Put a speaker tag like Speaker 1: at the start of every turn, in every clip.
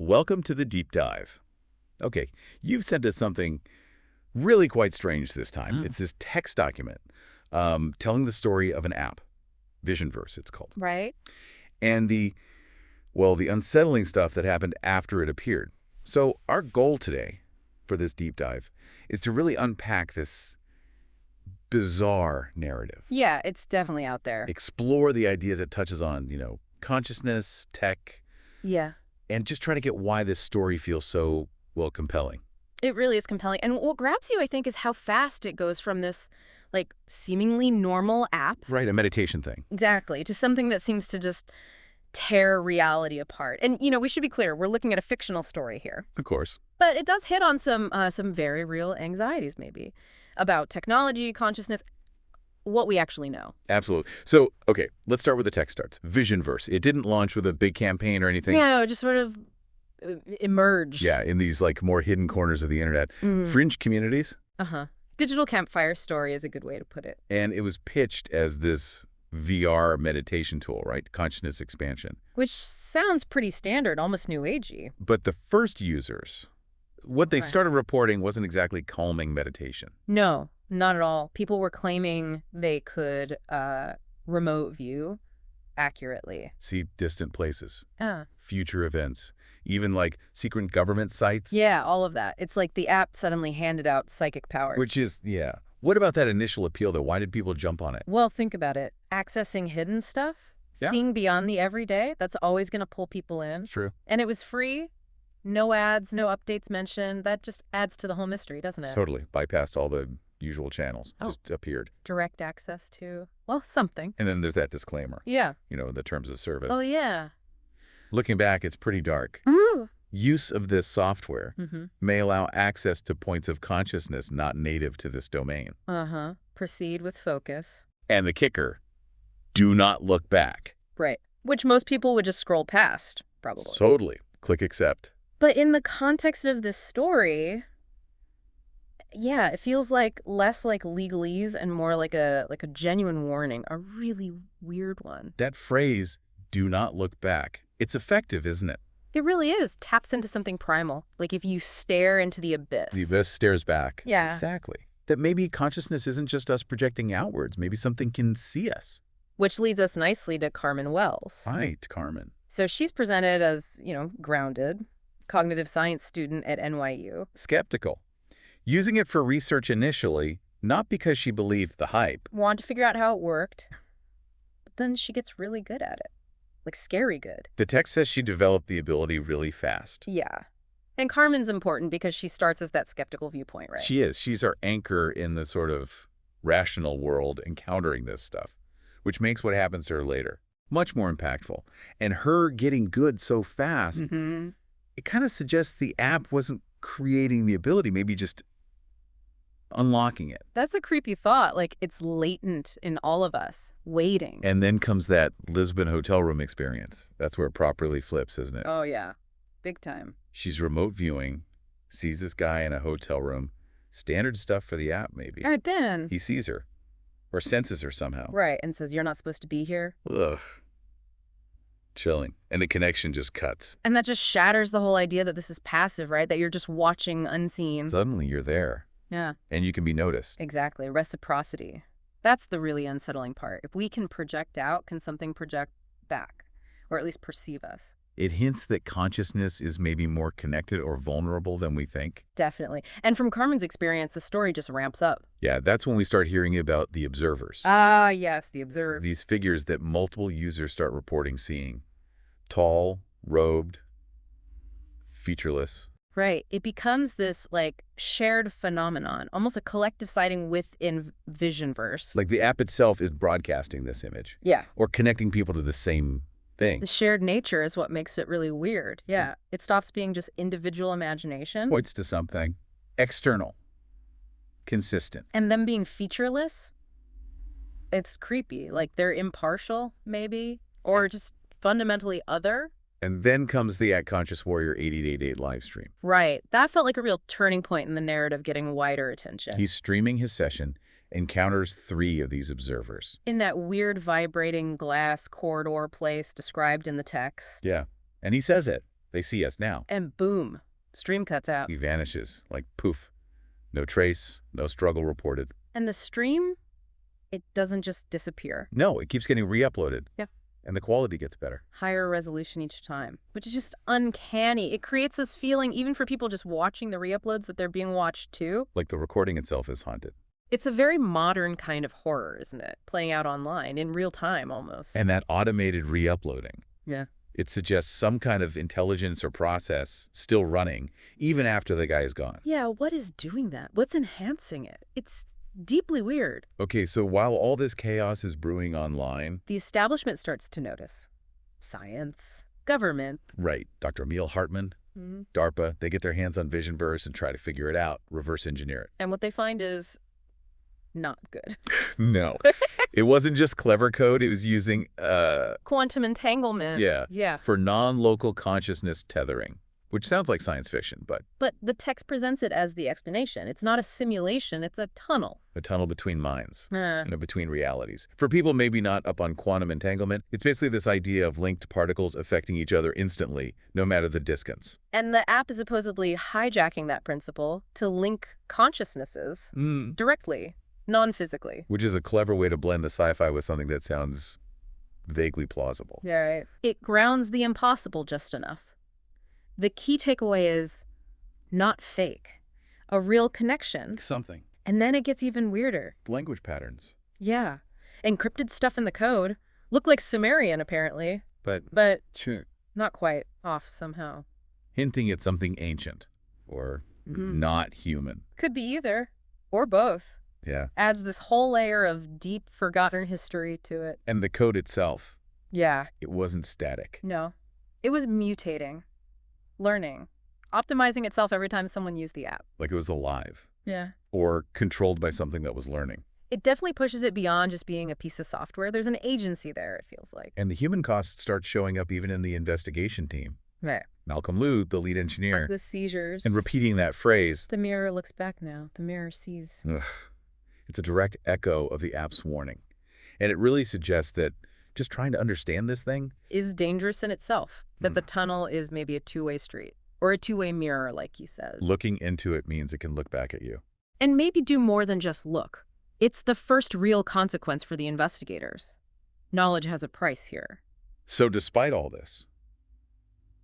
Speaker 1: welcome to the deep dive. Okay, you've sent us something really quite strange this time. It's this text document telling the story of an app, VisionVerse it's called.
Speaker 2: Right.
Speaker 1: And the unsettling stuff that happened after it appeared. So our goal today for this deep dive is to really unpack this bizarre narrative.
Speaker 2: Yeah, it's definitely out there.
Speaker 1: Explore the ideas it touches on, consciousness, tech,
Speaker 2: Yeah.
Speaker 1: and just try to get why this story feels so, compelling.
Speaker 2: It really is compelling. And what grabs you, I think, is how fast it goes from this, seemingly normal app.
Speaker 1: Right, a meditation thing.
Speaker 2: Exactly. To something that seems to just tear reality apart. And, we should be clear, we're looking at a fictional story here.
Speaker 1: Of course.
Speaker 2: But it does hit on some very real anxieties, maybe, about technology, consciousness, what we actually know.
Speaker 1: Absolutely. So, okay, let's start with the text starts. VisionVerse. It didn't launch with a big campaign or anything.
Speaker 2: Yeah, it just sort of emerged.
Speaker 1: Yeah, in these, more hidden corners of the internet. Fringe communities.
Speaker 2: Uh-huh. Digital campfire story is a good way to put it.
Speaker 1: And it was pitched as this VR meditation tool, right? Consciousness expansion.
Speaker 2: Which sounds pretty standard, almost new agey.
Speaker 1: But the first users, what they started reporting wasn't exactly calming meditation.
Speaker 2: No, not at all. People were claiming they could remote view accurately.
Speaker 1: See distant places,
Speaker 2: Yeah.
Speaker 1: future events, even secret government sites.
Speaker 2: Yeah, all of that. It's like the app suddenly handed out psychic powers.
Speaker 1: Which is, What about that initial appeal, though? Why did people jump on it?
Speaker 2: Well, think about it. Accessing hidden stuff, seeing beyond the everyday, that's always going to pull people in.
Speaker 1: True.
Speaker 2: And it was free. No ads, no updates mentioned. That just adds to the whole mystery, doesn't it?
Speaker 1: Totally. Bypassed all the usual channels. Just appeared.
Speaker 2: Direct access to, something.
Speaker 1: And then there's that disclaimer.
Speaker 2: Yeah.
Speaker 1: The terms of service.
Speaker 2: Oh, yeah.
Speaker 1: Looking back, it's pretty dark.
Speaker 2: Ooh.
Speaker 1: Use of this software may allow access to points of consciousness not native to this domain.
Speaker 2: Uh-huh. Proceed with focus.
Speaker 1: And the kicker, do not look back.
Speaker 2: Right. Which most people would just scroll past, probably.
Speaker 1: Totally. Click accept.
Speaker 2: But in the context of this story, it feels less like legalese and more like a genuine warning, a really weird one.
Speaker 1: That phrase, do not look back, it's effective, isn't it?
Speaker 2: It really is. Taps into something primal. Like if you stare into the abyss.
Speaker 1: The abyss stares back.
Speaker 2: Yeah.
Speaker 1: Exactly. That maybe consciousness isn't just us projecting outwards. Maybe something can see us.
Speaker 2: Which leads us nicely to Carmen Wells.
Speaker 1: Right, Carmen.
Speaker 2: So she's presented as, grounded, cognitive science student at NYU.
Speaker 1: Skeptical. Using it for research initially, not because she believed the hype.
Speaker 2: Wanted to figure out how it worked. But then she gets really good at it. Scary good.
Speaker 1: The text says she developed the ability really fast.
Speaker 2: Yeah. And Carmen's important because she starts as that skeptical viewpoint, right?
Speaker 1: She is. She's our anchor in the sort of rational world encountering this stuff, which makes what happens to her later much more impactful. And her getting good so fast, it kind of suggests the app wasn't creating the ability, maybe just unlocking it.
Speaker 2: That's a creepy thought. It's latent in all of us, waiting.
Speaker 1: And then comes that Lisbon hotel room experience. That's where it properly flips, isn't it?
Speaker 2: Oh, yeah. Big time.
Speaker 1: She's remote viewing, sees this guy in a hotel room. Standard stuff for the app, maybe.
Speaker 2: All right, then.
Speaker 1: He sees her. Or senses her somehow.
Speaker 2: Right, and says, you're not supposed to be here.
Speaker 1: Ugh. Chilling. And the connection just cuts.
Speaker 2: And that just shatters the whole idea that this is passive, right? That you're just watching unseen.
Speaker 1: Suddenly you're there.
Speaker 2: Yeah.
Speaker 1: And you can be noticed.
Speaker 2: Exactly. Reciprocity. That's the really unsettling part. If we can project out, can something project back? Or at least perceive us?
Speaker 1: It hints that consciousness is maybe more connected or vulnerable than we think.
Speaker 2: Definitely. And from Carmen's experience, the story just ramps up.
Speaker 1: Yeah, that's when we start hearing about the observers.
Speaker 2: Ah, yes, the observers.
Speaker 1: These figures that multiple users start reporting seeing. Tall, robed, featureless.
Speaker 2: Right. It becomes this, shared phenomenon, almost a collective sighting within VisionVerse.
Speaker 1: The app itself is broadcasting this image.
Speaker 2: Yeah.
Speaker 1: Or connecting people to the same thing.
Speaker 2: The shared nature is what makes it really weird. Yeah. It stops being just individual imagination.
Speaker 1: Points to something external, consistent.
Speaker 2: And them being featureless, it's creepy. They're impartial, maybe, or just fundamentally other.
Speaker 1: And then comes the At Conscious Warrior 8888 live stream.
Speaker 2: Right. That felt like a real turning point in the narrative getting wider attention.
Speaker 1: He's streaming his session, encounters 3 of these observers.
Speaker 2: In that weird vibrating glass corridor place described in the text.
Speaker 1: Yeah. And he says it. They see us now.
Speaker 2: And boom, stream cuts out.
Speaker 1: He vanishes, like poof. No trace, no struggle reported.
Speaker 2: And the stream, it doesn't just disappear.
Speaker 1: No, it keeps getting re-uploaded.
Speaker 2: Yeah.
Speaker 1: And the quality gets better.
Speaker 2: Higher resolution each time, which is just uncanny. It creates this feeling, even for people just watching the re-uploads, that they're being watched too.
Speaker 1: Like the recording itself is haunted.
Speaker 2: It's a very modern kind of horror, isn't it? Playing out online, in real time almost.
Speaker 1: And that automated re-uploading.
Speaker 2: Yeah.
Speaker 1: It suggests some kind of intelligence or process still running, even after the guy is gone.
Speaker 2: Yeah, what is doing that? What's enhancing it? It's deeply weird.
Speaker 1: Okay, so while all this chaos is brewing online...
Speaker 2: The establishment starts to notice. Science, government.
Speaker 1: Right. Dr. Emil Hartman, DARPA, they get their hands on VisionVerse and try to figure it out, reverse engineer it.
Speaker 2: And what they find is not good.
Speaker 1: No. It wasn't just clever code. It was using...
Speaker 2: Quantum entanglement.
Speaker 1: Yeah. For non-local consciousness tethering, which sounds like science fiction, but...
Speaker 2: But the text presents it as the explanation. It's not a simulation. It's a tunnel.
Speaker 1: A tunnel between minds, between realities. For people maybe not up on quantum entanglement, it's basically this idea of linked particles affecting each other instantly, no matter the distance.
Speaker 2: And the app is supposedly hijacking that principle to link consciousnesses directly, non-physically.
Speaker 1: Which is a clever way to blend the sci-fi with something that sounds vaguely plausible.
Speaker 2: Yeah, right. It grounds the impossible just enough. The key takeaway is not fake, a real connection.
Speaker 1: Something.
Speaker 2: And then it gets even weirder.
Speaker 1: Language patterns.
Speaker 2: Yeah. Encrypted stuff in the code. Look like Sumerian, apparently.
Speaker 1: But
Speaker 2: not quite off somehow.
Speaker 1: Hinting at something ancient or not human.
Speaker 2: Could be either. Or both.
Speaker 1: Yeah.
Speaker 2: Adds this whole layer of deep, forgotten history to it.
Speaker 1: And the code itself.
Speaker 2: Yeah.
Speaker 1: It wasn't static.
Speaker 2: No. It was mutating. Learning. Optimizing itself every time someone used the app.
Speaker 1: Like it was alive.
Speaker 2: Yeah.
Speaker 1: Or controlled by something that was learning.
Speaker 2: It definitely pushes it beyond just being a piece of software. There's an agency there, it feels like.
Speaker 1: And the human cost starts showing up even in the investigation team.
Speaker 2: Right.
Speaker 1: Malcolm Liu, the lead engineer.
Speaker 2: The seizures.
Speaker 1: And repeating that phrase.
Speaker 2: The mirror looks back now. The mirror sees.
Speaker 1: Ugh. It's a direct echo of the app's warning. And it really suggests that just trying to understand this thing
Speaker 2: is dangerous in itself. That the tunnel is maybe a two-way street. Or a two-way mirror, like he says.
Speaker 1: Looking into it means it can look back at you.
Speaker 2: And maybe do more than just look. It's the first real consequence for the investigators. Knowledge has a price here.
Speaker 1: So despite all this,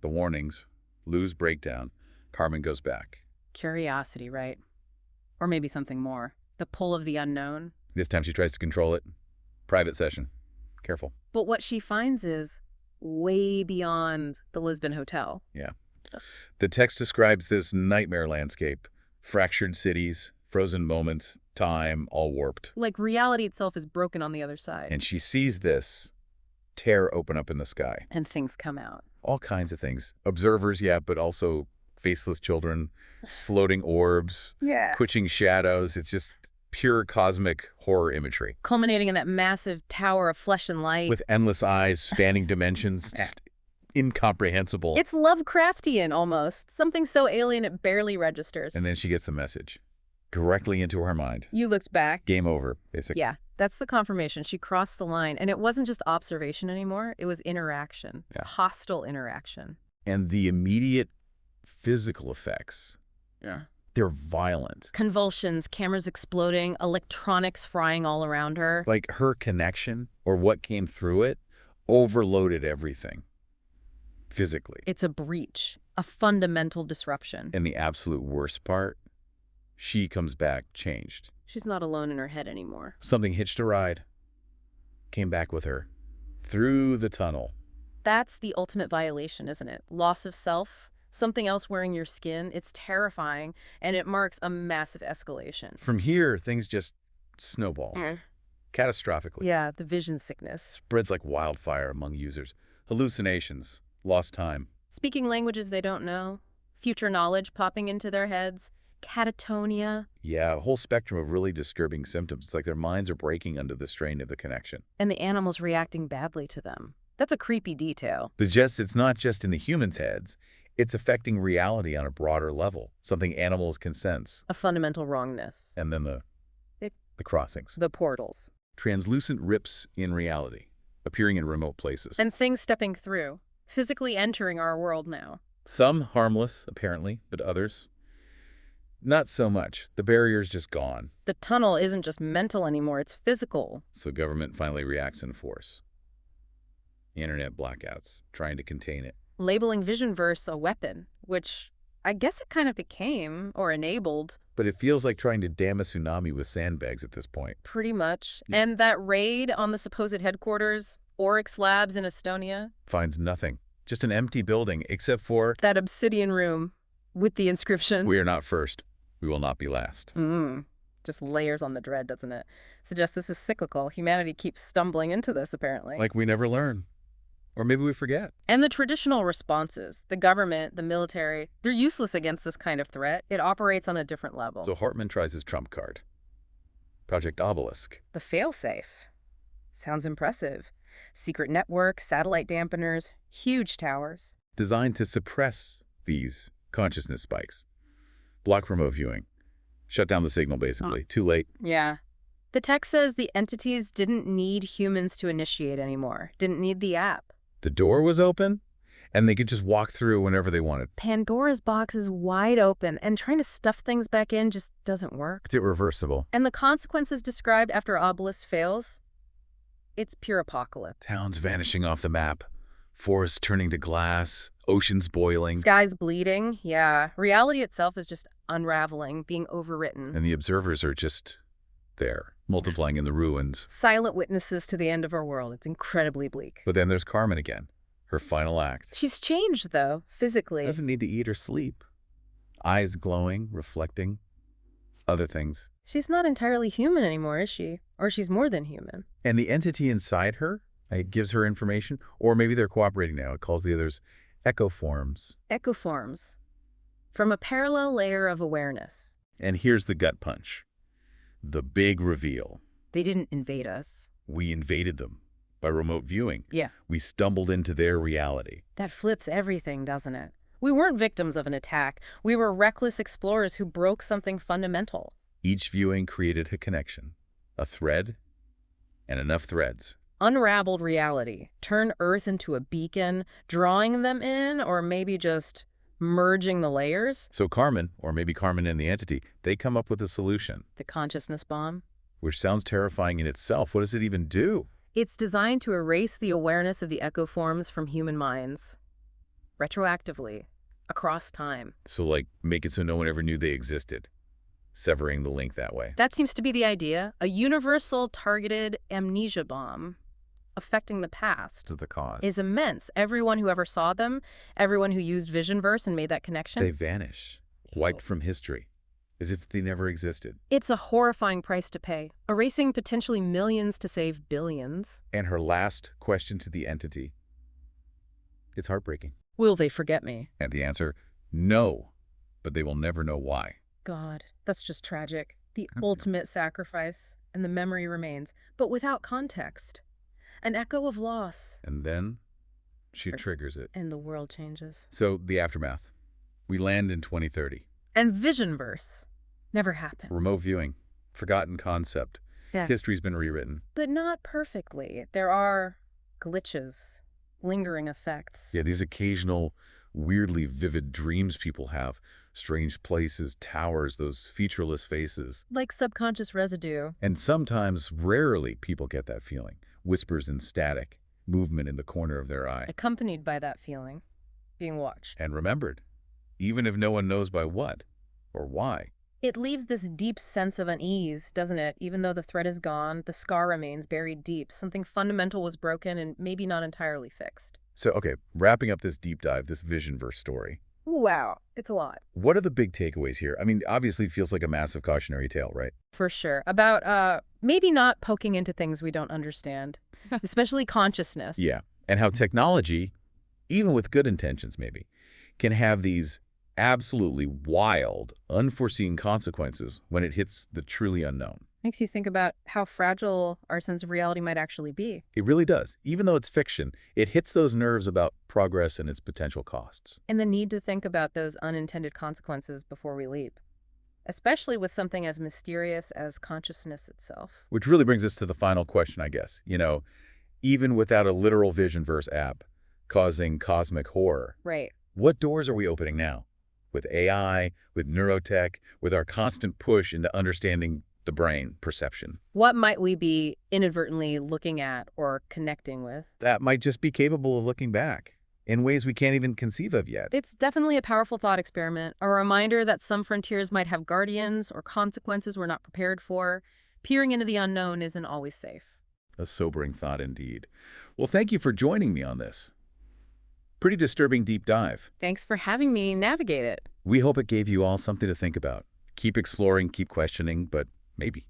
Speaker 1: the warnings, Lou's breakdown, Carmen goes back.
Speaker 2: Curiosity, right? Or maybe something more. The pull of the unknown.
Speaker 1: This time she tries to control it. Private session. Careful.
Speaker 2: But what she finds is way beyond the Lisbon hotel.
Speaker 1: Yeah. The text describes this nightmare landscape. Fractured cities, frozen moments, time, all warped.
Speaker 2: Like reality itself is broken on the other side.
Speaker 1: And she sees this tear open up in the sky.
Speaker 2: And things come out.
Speaker 1: All kinds of things. Observers, yeah, but also faceless children, floating orbs, twitching shadows. It's just pure cosmic horror imagery.
Speaker 2: Culminating in that massive tower of flesh and light.
Speaker 1: With endless eyes, spanning dimensions, just incomprehensible.
Speaker 2: It's Lovecraftian almost. Something so alien it barely registers.
Speaker 1: And then she gets the message directly into her mind.
Speaker 2: You looked back.
Speaker 1: Game over, basically.
Speaker 2: Yeah, that's the confirmation. She crossed the line. And it wasn't just observation anymore. It was interaction.
Speaker 1: Yeah.
Speaker 2: Hostile interaction.
Speaker 1: And the immediate physical effects.
Speaker 2: Yeah.
Speaker 1: They're violent.
Speaker 2: Convulsions, cameras exploding, electronics frying all around her.
Speaker 1: Like her connection, or what came through it, overloaded everything. Physically.
Speaker 2: It's a breach, a fundamental disruption.
Speaker 1: And the absolute worst part, she comes back changed.
Speaker 2: She's not alone in her head anymore.
Speaker 1: Something hitched a ride, came back with her, through the tunnel.
Speaker 2: That's the ultimate violation, isn't it? Loss of self, something else wearing your skin. It's terrifying, and it marks a massive escalation.
Speaker 1: From here, things just snowball. Catastrophically.
Speaker 2: Yeah, the vision sickness.
Speaker 1: Spreads like wildfire among users. Hallucinations. Lost time.
Speaker 2: Speaking languages they don't know. Future knowledge popping into their heads. Catatonia.
Speaker 1: Yeah, a whole spectrum of really disturbing symptoms. It's like their minds are breaking under the strain of the connection.
Speaker 2: And the animals reacting badly to them. That's a creepy detail.
Speaker 1: It's not just in the humans' heads. It's affecting reality on a broader level. Something animals can sense.
Speaker 2: A fundamental wrongness.
Speaker 1: And then the crossings.
Speaker 2: The portals.
Speaker 1: Translucent rips in reality, appearing in remote places.
Speaker 2: And things stepping through. Physically entering our world now.
Speaker 1: Some harmless, apparently, but others, not so much. The barrier's just gone.
Speaker 2: The tunnel isn't just mental anymore, it's physical.
Speaker 1: So government finally reacts in force. Internet blackouts, trying to contain it.
Speaker 2: Labeling VisionVerse a weapon, which I guess it kind of became, or enabled.
Speaker 1: But it feels like trying to dam a tsunami with sandbags at this point.
Speaker 2: Pretty much.
Speaker 1: Yeah.
Speaker 2: And that raid on the supposed headquarters, Oryx Labs in Estonia?
Speaker 1: Finds nothing. Just an empty building, except for
Speaker 2: That obsidian room with the inscription.
Speaker 1: "We are not first. We will not be last."
Speaker 2: Just layers on the dread, doesn't it? Suggests this is cyclical. Humanity keeps stumbling into this, apparently.
Speaker 1: Like we never learn. Or maybe we forget.
Speaker 2: And the traditional responses, the government, the military, they're useless against this kind of threat. It operates on a different level.
Speaker 1: So Hartman tries his trump card. Project Obelisk.
Speaker 2: The failsafe. Sounds impressive. Secret network, satellite dampeners, huge towers.
Speaker 1: Designed to suppress these consciousness spikes. Block remote viewing. Shut down the signal, basically. Too late.
Speaker 2: Yeah. The text says the entities didn't need humans to initiate anymore. Didn't need the app.
Speaker 1: The door was open, and they could just walk through whenever they wanted.
Speaker 2: Pandora's box is wide open, and trying to stuff things back in just doesn't work.
Speaker 1: It's irreversible.
Speaker 2: And the consequences described after Obelisk fails, it's pure apocalypse.
Speaker 1: Towns vanishing off the map. Forests turning to glass. Oceans boiling.
Speaker 2: Skies bleeding, yeah. Reality itself is just unraveling, being overwritten.
Speaker 1: And the observers are just there, multiplying in the ruins.
Speaker 2: Silent witnesses to the end of our world. It's incredibly bleak.
Speaker 1: But then there's Carmen again, her final act.
Speaker 2: She's changed, though, physically.
Speaker 1: Doesn't need to eat or sleep. Eyes glowing, reflecting. Other things.
Speaker 2: She's not entirely human anymore, is she? Or she's more than human.
Speaker 1: And the entity inside her, it gives her information, or maybe they're cooperating now. It calls the others echo forms.
Speaker 2: Echo forms. From a parallel layer of awareness.
Speaker 1: And here's the gut punch. The big reveal.
Speaker 2: They didn't invade us.
Speaker 1: We invaded them by remote viewing.
Speaker 2: Yeah.
Speaker 1: We stumbled into their reality.
Speaker 2: That flips everything, doesn't it? We weren't victims of an attack. We were reckless explorers who broke something fundamental.
Speaker 1: Each viewing created a connection, a thread, and enough threads.
Speaker 2: Unraveled reality. Turn Earth into a beacon, drawing them in, or maybe just merging the layers.
Speaker 1: So Carmen, or maybe Carmen and the entity, they come up with a solution.
Speaker 2: The consciousness bomb.
Speaker 1: Which sounds terrifying in itself. What does it even do?
Speaker 2: It's designed to erase the awareness of the echo forms from human minds. Retroactively. Across time.
Speaker 1: So like, make it so no one ever knew they existed. Severing the link that way.
Speaker 2: That seems to be the idea. A universal targeted amnesia bomb affecting the past.
Speaker 1: To the cause.
Speaker 2: Is immense. Everyone who ever saw them, everyone who used VisionVerse and made that connection.
Speaker 1: They vanish. Wiped from history. As if they never existed.
Speaker 2: It's a horrifying price to pay. Erasing potentially millions to save billions.
Speaker 1: And her last question to the entity. It's heartbreaking.
Speaker 2: Will they forget me?
Speaker 1: And the answer, no. But they will never know why.
Speaker 2: God, that's just tragic. The ultimate sacrifice, and the memory remains, but without context. An echo of loss.
Speaker 1: And then she triggers it.
Speaker 2: And the world changes.
Speaker 1: So the aftermath. We land in 2030.
Speaker 2: And VisionVerse never happened.
Speaker 1: Remote viewing. Forgotten concept.
Speaker 2: Yeah.
Speaker 1: History's been rewritten.
Speaker 2: But not perfectly. There are glitches, lingering effects.
Speaker 1: Yeah, these occasional, weirdly vivid dreams people have. Strange places, towers, those featureless faces.
Speaker 2: Like subconscious residue.
Speaker 1: And sometimes, rarely, people get that feeling. Whispers in static, movement in the corner of their eye.
Speaker 2: Accompanied by that feeling. Being watched.
Speaker 1: And remembered. Even if no one knows by what or why.
Speaker 2: It leaves this deep sense of unease, doesn't it? Even though the thread is gone, the scar remains buried deep. Something fundamental was broken and maybe not entirely fixed.
Speaker 1: So, okay, wrapping up this deep dive, this VisionVerse story.
Speaker 2: Wow, it's a lot.
Speaker 1: What are the big takeaways here? I mean, obviously it feels like a massive cautionary tale, right?
Speaker 2: For sure. About maybe not poking into things we don't understand, especially consciousness.
Speaker 1: Yeah, and how technology, even with good intentions maybe, can have these absolutely wild, unforeseen consequences when it hits the truly unknown.
Speaker 2: Makes you think about how fragile our sense of reality might actually be.
Speaker 1: It really does. Even though it's fiction, it hits those nerves about progress and its potential costs.
Speaker 2: And the need to think about those unintended consequences before we leap. Especially with something as mysterious as consciousness itself.
Speaker 1: Which really brings us to the final question, I guess. You know, even without a literal VisionVerse app causing cosmic horror.
Speaker 2: Right.
Speaker 1: What doors are we opening now? With AI, with neurotech, with our constant push into understanding the brain, perception.
Speaker 2: What might we be inadvertently looking at or connecting with?
Speaker 1: That might just be capable of looking back in ways we can't even conceive of yet.
Speaker 2: It's definitely a powerful thought experiment, a reminder that some frontiers might have guardians or consequences we're not prepared for. Peering into the unknown isn't always safe.
Speaker 1: A sobering thought indeed. Well, thank you for joining me on this. Pretty disturbing deep dive.
Speaker 2: Thanks for having me navigate it.
Speaker 1: We hope it gave you all something to think about. Keep exploring, keep questioning, but maybe.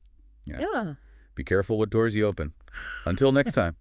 Speaker 2: Yeah.
Speaker 1: Be careful what doors you open. Until next time.